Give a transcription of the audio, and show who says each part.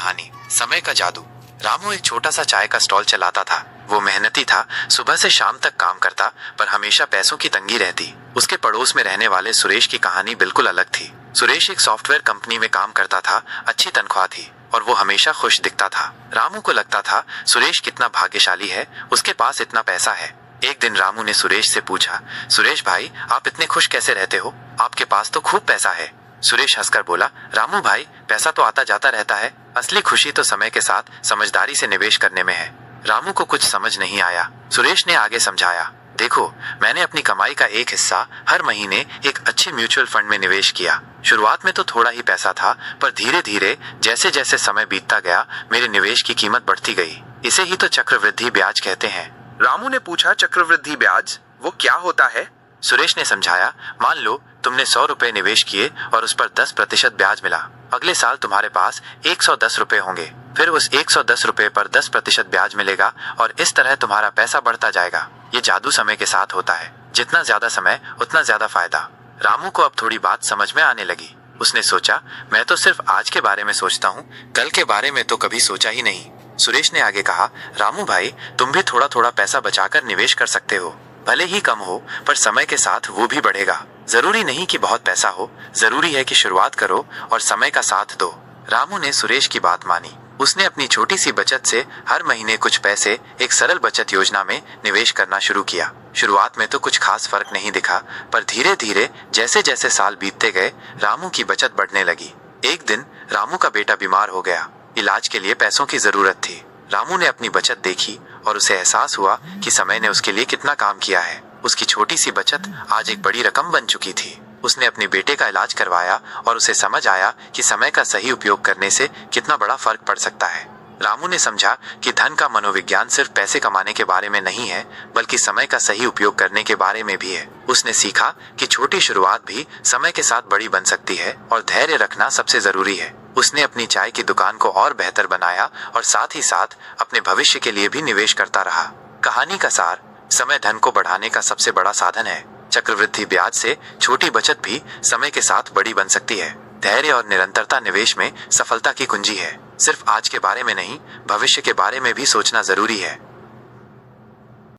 Speaker 1: कहानी, समय का जादू। रामू एक छोटा सा चाय का स्टॉल चलाता था। वो मेहनती था, सुबह से शाम तक काम करता, पर हमेशा पैसों की तंगी रहती। उसके पड़ोस में रहने वाले सुरेश की कहानी बिल्कुल अलग थी। सुरेश एक सॉफ्टवेयर कंपनी में काम करता था, अच्छी तनख्वाह थी और वो हमेशा खुश दिखता था। रामू को लगता था सुरेश कितना भाग्यशाली है, उसके पास इतना पैसा है। एक दिन रामू ने सुरेश से पूछा, सुरेश भाई, आप इतने खुश कैसे रहते हो? आपके पास तो खूब पैसा है। सुरेश हंसकर बोला, रामू भाई, पैसा तो आता जाता रहता है, असली खुशी तो समय के साथ समझदारी से निवेश करने में है। रामू को कुछ समझ नहीं आया। सुरेश ने आगे समझाया, देखो, मैंने अपनी कमाई का एक हिस्सा हर महीने एक अच्छे म्यूचुअल फंड में निवेश किया। शुरुआत में तो थोड़ा ही पैसा था, पर धीरे धीरे जैसे जैसे समय बीतता गया, मेरे निवेश की कीमत बढ़ती गई। इसे ही तो चक्रवृद्धि ब्याज कहते हैं।
Speaker 2: रामू ने पूछा, चक्रवृद्धि ब्याज, वो क्या होता है?
Speaker 1: सुरेश ने समझाया, मान लो तुमने 100 रुपए निवेश किए और उस पर 10% ब्याज मिला। अगले साल तुम्हारे पास 110 रुपए होंगे, फिर उस 110 रुपए पर 10% ब्याज मिलेगा और इस तरह तुम्हारा पैसा बढ़ता जाएगा। ये जादू समय के साथ होता है, जितना ज्यादा समय उतना ज्यादा फायदा। रामू को अब थोड़ी बात समझ में आने लगी। उसने सोचा, मैं तो सिर्फ आज के बारे में सोचता हूँ, कल के बारे में तो कभी सोचा ही नहीं। सुरेश ने आगे कहा, रामू भाई, तुम भी थोड़ा थोड़ा पैसा बचाकर निवेश कर सकते हो। भले ही कम हो, पर समय के साथ वो भी बढ़ेगा। जरूरी नहीं कि बहुत पैसा हो, जरूरी है कि शुरुआत करो और समय का साथ दो। रामू ने सुरेश की बात मानी। उसने अपनी छोटी सी बचत से हर महीने कुछ पैसे एक सरल बचत योजना में निवेश करना शुरू किया। शुरुआत में तो कुछ खास फर्क नहीं दिखा, पर धीरे धीरे जैसे जैसे साल बीतते गए, रामू की बचत बढ़ने लगी। एक दिन रामू का बेटा बीमार हो गया। इलाज के लिए पैसों की जरूरत थी। रामू ने अपनी बचत देखी और उसे एहसास हुआ कि समय ने उसके लिए कितना काम किया है। उसकी छोटी सी बचत आज एक बड़ी रकम बन चुकी थी। उसने अपने बेटे का इलाज करवाया और उसे समझ आया कि समय का सही उपयोग करने से कितना बड़ा फर्क पड़ सकता है। रामू ने समझा कि धन का मनोविज्ञान सिर्फ पैसे कमाने के बारे में नहीं है, बल्कि समय का सही उपयोग करने के बारे में भी है। उसने सीखा कि छोटी शुरुआत भी समय के साथ बड़ी बन सकती है और धैर्य रखना सबसे जरूरी है। उसने अपनी चाय की दुकान को और बेहतर बनाया और साथ ही साथ अपने भविष्य के लिए भी निवेश करता रहा। कहानी का सार, समय धन को बढ़ाने का सबसे बड़ा साधन है। चक्रवृद्धि ब्याज से छोटी बचत भी समय के साथ बड़ी बन सकती है। धैर्य और निरंतरता निवेश में सफलता की कुंजी है। सिर्फ आज के बारे में नहीं, भविष्य के बारे में भी सोचना जरूरी है।